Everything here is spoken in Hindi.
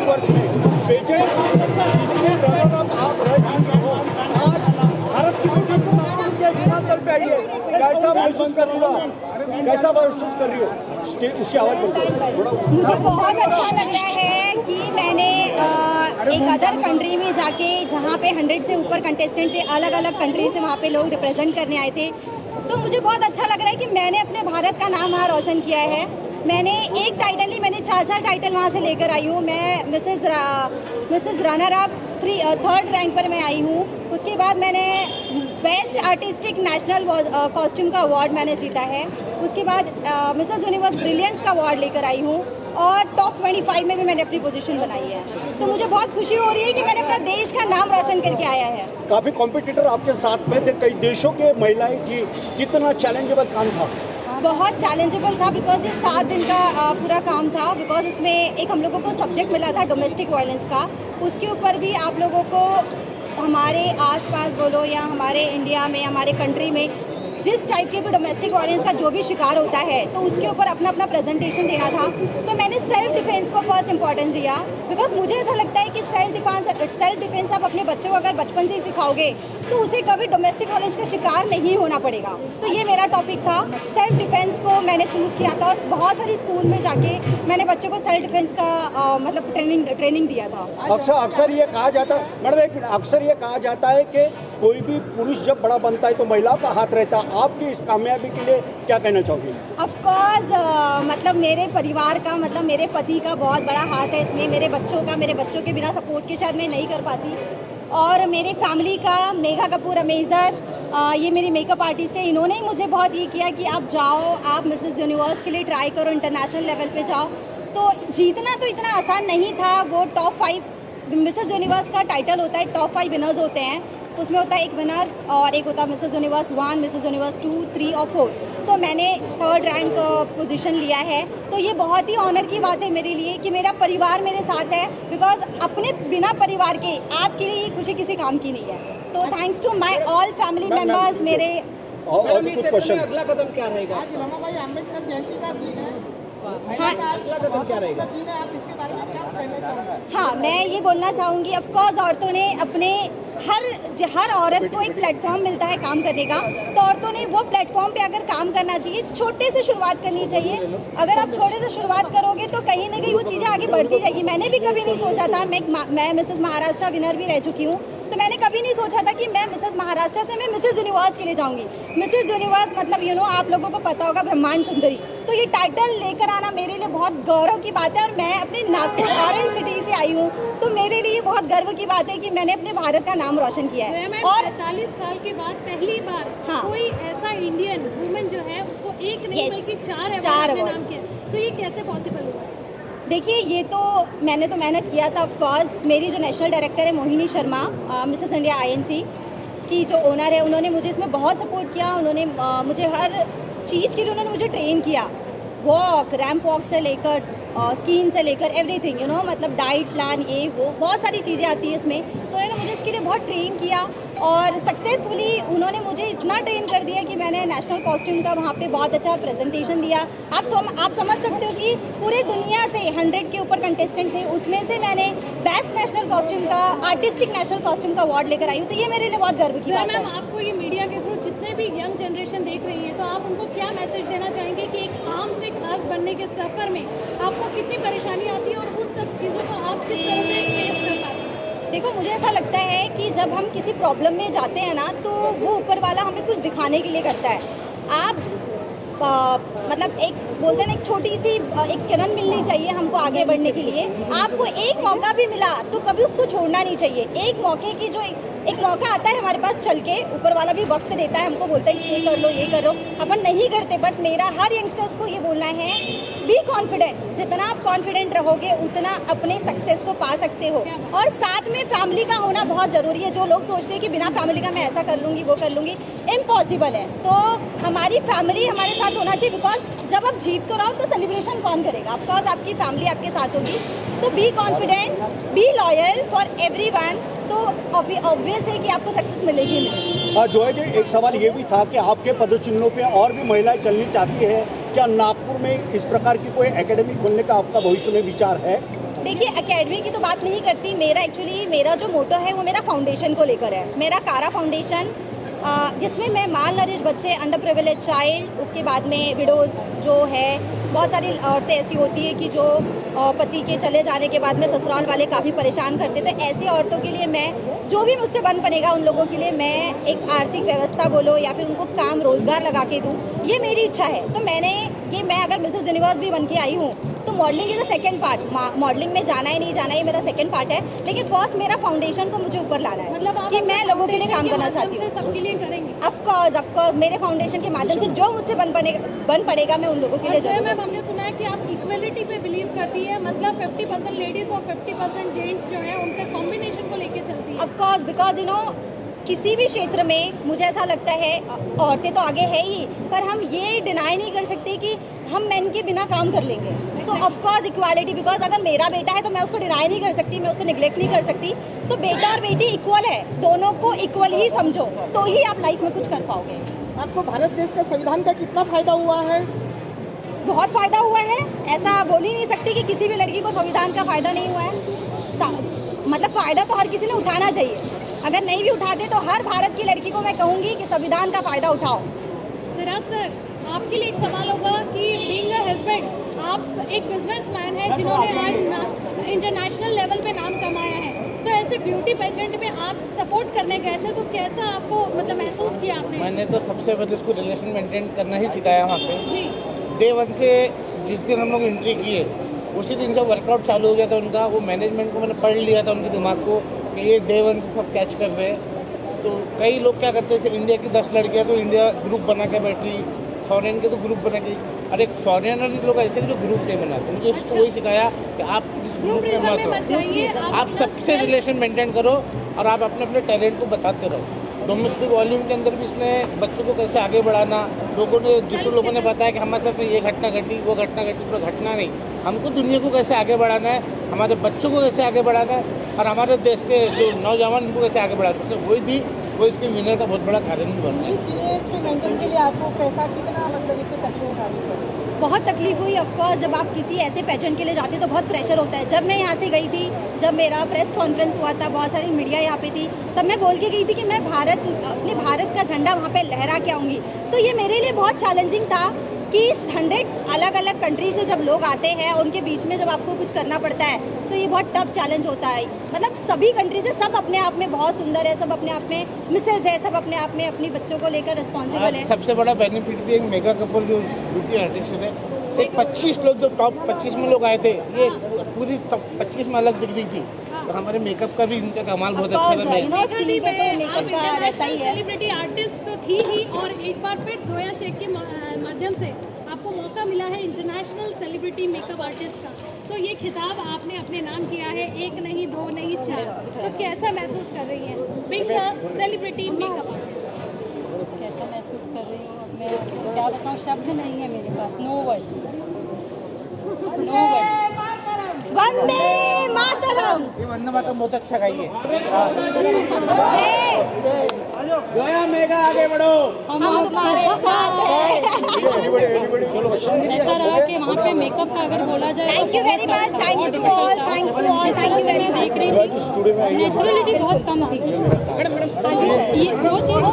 वर्ष में पेजेंट इसमें रनर-अप आप रह चुके हो। आज भारत की बेटी के हिमाचल पे आई है, कैसा महसूस कर रही हो? कैसा महसूस कर रही हो? उसकी आवाज़ बोलो। मुझे बहुत अच्छा लग रहा है कि मैंने एक अदर कंट्री में जाके, जहाँ पे 100 से ऊपर कंटेस्टेंट थे, अलग अलग कंट्री से वहाँ पे लोग रिप्रेजेंट करने आए थे, तो मुझे बहुत अच्छा लग रहा है कि मैंने अपने भारत का नाम वहाँ रोशन किया है। मैंने एक टाइटल नहीं, मैंने 4 टाइटल वहाँ से लेकर आई हूँ। मैं Mrs runner up 3rd rank पर मैं आई हूँ। उसके बाद मैंने बेस्ट आर्टिस्टिक नेशनल कॉस्ट्यूम का अवार्ड मैंने जीता है। उसके बाद मिसेस यूनिवर्स ब्रिलियंस का अवार्ड लेकर आई हूँ और टॉप 25 में भी मैंने अपनी पोजीशन बनाई है। तो मुझे बहुत खुशी हो रही है कि मैंने अपना देश का नाम रोशन करके आया है। काफ़ी कॉम्पिटिटर आपके साथ में थे, कई देशों के महिलाएं थी, कितना चैलेंजेबल काम था? बहुत चैलेंजेबल था बिकॉज ये 7 दिन का पूरा काम था। बिकॉज इसमें एक हम लोगों को सब्जेक्ट मिला था डोमेस्टिक वायलेंस का। उसके ऊपर भी आप लोगों को हमारे आसपास बोलो या हमारे इंडिया में, हमारे कंट्री में जिस टाइप के भी डोमेस्टिक वायलेंस का जो भी शिकार होता है, तो उसके ऊपर अपना अपना प्रेजेंटेशन देना था। तो मैंने सेल्फ डिफेंस को फर्स्ट इंपॉर्टेंस दिया बिकॉज मुझे ऐसा लगता है कि सेल्फ डिफेंस आप अपने बच्चों को अगर बचपन से ही सिखाओगे तो उसे कभी डोमेस्टिक वायलेंस का शिकार नहीं होना पड़ेगा। तो ये मेरा टॉपिक था। सेल्फ डिफेंस को मैंने चूज़ किया था और बहुत सारी स्कूल में जाके मैंने बच्चों को सेल्फ डिफेंस का मतलब ट्रेनिंग दिया था। अक्सर ये कहा जाता है मैडम, एक मिनट, अक्सर ये कहा जाता है कि कोई भी पुरुष जब बड़ा बनता है तो महिलाओं का हाथ रहता है। आपकी इस कामयाबी के लिए क्या कहना चाहोगे? ऑफकोर्स मतलब मेरे परिवार का, मतलब मेरे पति का बहुत बड़ा हाथ है इसमें। मेरे बच्चों के बिना सपोर्ट के शायद मैं नहीं कर पाती। और मेरे फैमिली का, मेघा कपूर अमेजर, ये मेरी मेकअप आर्टिस्ट है, इन्होंने ही मुझे बहुत ये किया कि आप जाओ, आप मिसेस यूनिवर्स के लिए ट्राई करो, इंटरनेशनल लेवल पे जाओ। तो जीतना तो इतना आसान नहीं था। वो टॉप 5 मिसेस यूनिवर्स का टाइटल होता है, टॉप 5 विनर्स होते हैं, उसमें होता है एक विनर और एक होता है मिसेस यूनिवर्स 1, मिसेस यूनिवर्स 2, 3 और 4। तो मैंने 3rd रैंक पोजीशन लिया है। तो ये बहुत ही ऑनर की बात है मेरे लिए कि मेरा परिवार मेरे साथ है। बिकॉज अपने बिना परिवार के आपके लिए ये खुशी किसी काम की नहीं है। तो thanks to my all family members. मेरे और भी कुछ क्वेश्चन? अगला कदम क्या रहेगा? अगला कदम क्या रहेगा? हाँ, मैं ये बोलना चाहूँगी, ऑफकोर्स औरतों ने अपने हर औरत को एक प्लेटफॉर्म मिलता है काम करने का। तो औरतों ने वो प्लेटफॉर्म पे अगर काम करना चाहिए, छोटे से शुरुआत करनी चाहिए। अगर आप छोटे से शुरुआत करोगे तो कहीं ना कहीं वो चीज़ें आगे बढ़ती जाएगी। मैंने भी कभी नहीं सोचा था, मैं मिसेस महाराष्ट्र विनर भी रह चुकी हूँ, तो मैंने कभी नहीं सोचा था कि मैं मिसेस महाराष्ट्र से मैं मिसेस यूनिवर्स के लिए जाऊँगी। मिसेस यूनिवर्स मतलब आप लोगों को पता होगा ब्रह्मांड सुंदरी। तो ये टाइटल लेकर आना मेरे लिए बहुत गौरव की बात है। और मैं अपने नागपुर ऑरेंज सिटी से आई हूँ, तो मेरे लिए बहुत गर्व की बात है कि मैंने अपने भारत का नाम रोशन किया है। और 45 साल के बाद पहली बार कोई ऐसा इंडियन वुमेन जो है उसको एक नहीं बल्कि 4 अवार्ड नाम किया, तो ये कैसे पॉसिबल हुआ? देखिए, ये तो मैंने तो मेहनत किया था। ऑफकोर्स मेरी जो नेशनल डायरेक्टर है Mohini Sharma, Mrs India INC की जो ओनर है, उन्होंने मुझे इसमें बहुत सपोर्ट किया। उन्होंने मुझे हर चीज़ के लिए उन्होंने मुझे ट्रेन किया, वॉक, रैम्प वॉक से लेकर स्कीन से लेकर एवरीथिंग, मतलब डाइट प्लान, ये वो बहुत सारी चीज़ें आती है इसमें। तो उन्होंने मुझे इसके लिए बहुत ट्रेन किया और सक्सेसफुली उन्होंने मुझे इतना ट्रेन कर दिया कि मैंने नेशनल कॉस्ट्यूम का वहाँ पे बहुत अच्छा प्रेजेंटेशन दिया। आप समझ सकते हो कि पूरे दुनिया से 100 के ऊपर कंटेस्टेंट थे, उसमें से मैंने बेस्ट नेशनल कॉस्ट्यूम का, आर्टिस्टिक नेशनल कॉस्ट्यूम का अवार्ड लेकर आई हूँ। तो ये मेरे लिए बहुत गर्व की बात है। मैम, आपको ये मीडिया के थ्रू जितने भी यंग जनरेशन देख रही है, तो आप उनको क्या मैसेज देना चाहेंगे कि एक आम से खास बनने के सफ़र में आपको कितनी परेशानी आती है और उस सब चीज़ों को आप किस तरह से फेस कर पाते हैं? देखो, मुझे ऐसा लगता है कि जब हम किसी प्रॉब्लम में जाते हैं ना, तो वो ऊपर वाला हमें कुछ दिखाने के लिए करता है। आप मतलब एक बोलते हैं ना, एक छोटी सी एक किरण मिलनी चाहिए हमको आगे बढ़ने के लिए। आपको एक मौका भी मिला तो कभी उसको छोड़ना नहीं चाहिए। एक मौके की जो एक मौका आता है हमारे पास चल के, ऊपर वाला भी वक्त देता है हमको, बोलता है कि ये कर लो, ये कर लो, अपन नहीं करते। बट मेरा हर यंगस्टर्स को ये बोलना है, बी कॉन्फिडेंट। जितना आप कॉन्फिडेंट रहोगे उतना अपने सक्सेस को पा सकते हो। और साथ में फैमिली का होना बहुत ज़रूरी है। जो लोग सोचते हैं कि बिना फैमिली का मैं ऐसा कर लूँगी, वो कर लूँगी, इम्पॉसिबल है। तो हमारी फैमिली हमारे साथ होना चाहिए। बिकॉज जब आप जीत कर आओ तो सेलिब्रेशन कौन करेगा? ऑफकोर्स आपकी फैमिली आपके साथ होगी। तो be confident, be loyal for everyone. तो ऑब्वियस है कि आपको सक्सेस मिलेगी। जो है कि एक सवाल ये भी था कि आपके पदचिन्हों पे और भी महिलाएं चलनी चाहती है, क्या नागपुर में इस प्रकार की कोई एकेडमी खोलने का आपका भविष्य में विचार है? देखिए एकेडमी की तो बात नहीं करती, मेरा जो मोटो है वो मेरा फाउंडेशन को लेकर है। मेरा कारा फाउंडेशन जिसमें मैं माल नरिश बच्चे, अंडर प्रिविलेज चाइल्ड, उसके बाद में विडोज़ जो है, बहुत सारी औरतें ऐसी होती है कि जो पति के चले जाने के बाद में ससुराल वाले काफ़ी परेशान करते, तो ऐसी औरतों के लिए मैं जो भी मुझसे बन पड़ेगा उन लोगों के लिए मैं एक आर्थिक व्यवस्था बोलो या फिर उनको काम रोज़गार लगा के दूँ, ये मेरी इच्छा है। तो मैं अगर मिसेस यूनिवर्स भी बन के आई हूँ तो modelling is a second part, modelling में जाना ही नहीं जाना ये मेरा सेकेंड पार्ट है, लेकिन फर्स्ट मेरा फाउंडेशन को मुझे ऊपर लाना है, मतलब आप कि मैं लोगों के लिए काम करना चाहती हूँ। सबके लिए करेंगे ऑफ कोर्स मेरे फाउंडेशन के माध्यम से जो मुझसे बन पड़ेगा मैं उन लोगों के लिए अच्छा जरूर। मैम, हमने सुना है कि आप इक्वलिटी पे बिलीव करती है, मतलब 50% लेडीज और 50% जेंट्स जो है उनके कॉम्बिनेशन को लेके चलती है। ऑफ कोर्स बिकॉज किसी भी क्षेत्र में मुझे ऐसा लगता है औरतें तो आगे है ही, पर हम ये डिनाई नहीं कर सकते कि हम मेन के बिना काम कर लेंगे। तो ऑफ कोर्स इक्वालिटी, बिकॉज अगर मेरा बेटा है तो मैं उसको डिनाई नहीं कर सकती, मैं उसको निगलेक्ट नहीं कर सकती। तो बेटा और बेटी इक्वल है, दोनों को इक्वल ही समझो तो ही आप लाइफ में कुछ कर पाओगे। आपको भारत देश का संविधान का कितना फायदा हुआ है? बहुत फ़ायदा हुआ है, ऐसा बोल ही नहीं सकती कि किसी भी लड़की को संविधान का फ़ायदा नहीं हुआ है। मतलब फ़ायदा तो हर किसी ने उठाना चाहिए, अगर नहीं भी उठाते तो हर भारत की लड़की को मैं कहूँगी कि संविधान का फ़ायदा उठाओ। सिराज सर, आपके लिए एक सवाल होगा कि बीइंग अ हस्बैंड, आप एक बिजनेसमैन है जिन्होंने आज इंटरनेशनल लेवल पे नाम कमाया है, तो ऐसे ब्यूटी पेजेंट में आप सपोर्ट करने गए थे तो कैसा आपको मतलब महसूस किया आपने? मैंने तो सबसे पहले उसको रिलेशन मेंटेन करना ही सिखाया वहाँ पे। जी, डे 1 से जिस दिन हम लोग एंट्री किए उसी दिन से वर्कआउट चालू हो गया था उनका। वो मैनेजमेंट को मैंने पढ़ लिया था उनके दिमाग को कि ये डे 1 से सब कैच कर रहे हैं। तो कई लोग क्या करते थे, इंडिया की 10 लड़कियाँ तो इंडिया ग्रुप बना के बैठ रही, फॉरेन के तो ग्रुप बना के, अरे फॉरेनर लोग ऐसे जो ग्रुप नहीं बनाते, मुझे उसको वही सिखाया कि आप इस ग्रुप में मत जाइए, हो, आप सबसे रिलेशन मेंटेन करो और आप अपने अपने टैलेंट को बताते रहो। डोमेस्टिक वॉल्यूम के अंदर भी इसने बच्चों को कैसे आगे बढ़ाना, दूसरे लोगों ने बताया कि हमारे साथ ये घटना घटी, वो घटना घटी, तो घटना नहीं, हमको दुनिया को कैसे आगे बढ़ाना है, हमारे बच्चों को कैसे आगे बढ़ाना है और हमारे देश के जो नौजवान उनको कैसे आगे बढ़ाना है, उसने वही दी, वो इसके विनर का बहुत बड़ा कारण भी बनता है। इसको मेंटेन के लिए आपको पैसा कितना मतलब इसको तकलीफ उठानी पड़ी? बहुत तकलीफ हुई ऑफकोर्स, जब आप किसी ऐसे पेजेंट के लिए जाते तो बहुत प्रेशर होता है। जब मैं यहाँ से गई थी, जब मेरा प्रेस कॉन्फ्रेंस हुआ था, बहुत सारी मीडिया यहाँ पे थी, तब मैं बोल के गई थी कि मैं अपने भारत का झंडा वहाँ पे लहरा के आऊँगी। तो ये मेरे लिए बहुत चैलेंजिंग था कि 100 अलग अलग कंट्री से जब लोग आते हैं और उनके बीच में जब आपको कुछ करना पड़ता है तो ये बहुत टफ चैलेंज होता है। मतलब सभी कंट्री से, सब अपने आप में बहुत सुंदर है, सब अपने आप में मिसेज है, सब अपने आप में अपनी बच्चों को लेकर रिस्पॉन्सिबल है। सबसे बड़ा बेनिफिट भी एक मेगा कपूर जो ब्यूटी आर्टिस्ट है, एक 25 लोग जो टॉप 25 में लोग आए थे, ये पूरी टॉप 25 में अलग दिख रही थी। और हमारे मेकअप का भी इनका कमाल बहुत अच्छा था। सेलिब्रिटी आर्टिस्ट तो थी ही, और एक बार फिर जोया शेख के माध्यम से आपको मौका मिला है इंटरनेशनल सेलिब्रिटी मेकअप आर्टिस्ट का, तो ये खिताब आपने अपने नाम किया है, 1 नहीं 2 नहीं 4, तो कैसा महसूस कर रही हैं being a celebrity makeup artist? कैसा महसूस कर रही हूँ अब मैं आपको क्या बताऊँ, शब्द नहीं है मेरे पास, नो वर्ड्स। वंदे मातरम। ये वंदे मातरम बहुत अच्छा गाइए। जोया मेगा आगे बढ़ो, हम तुम्हारे साथ हैं। ऐसा रहा कि वहाँ पे मेकअप का अगर बोला जाए, thank you very much, thanks to all, thank you very much. देख रही थी नेचुरलिटी बहुत कम थी। हाँ जी सर, ये वो चीज़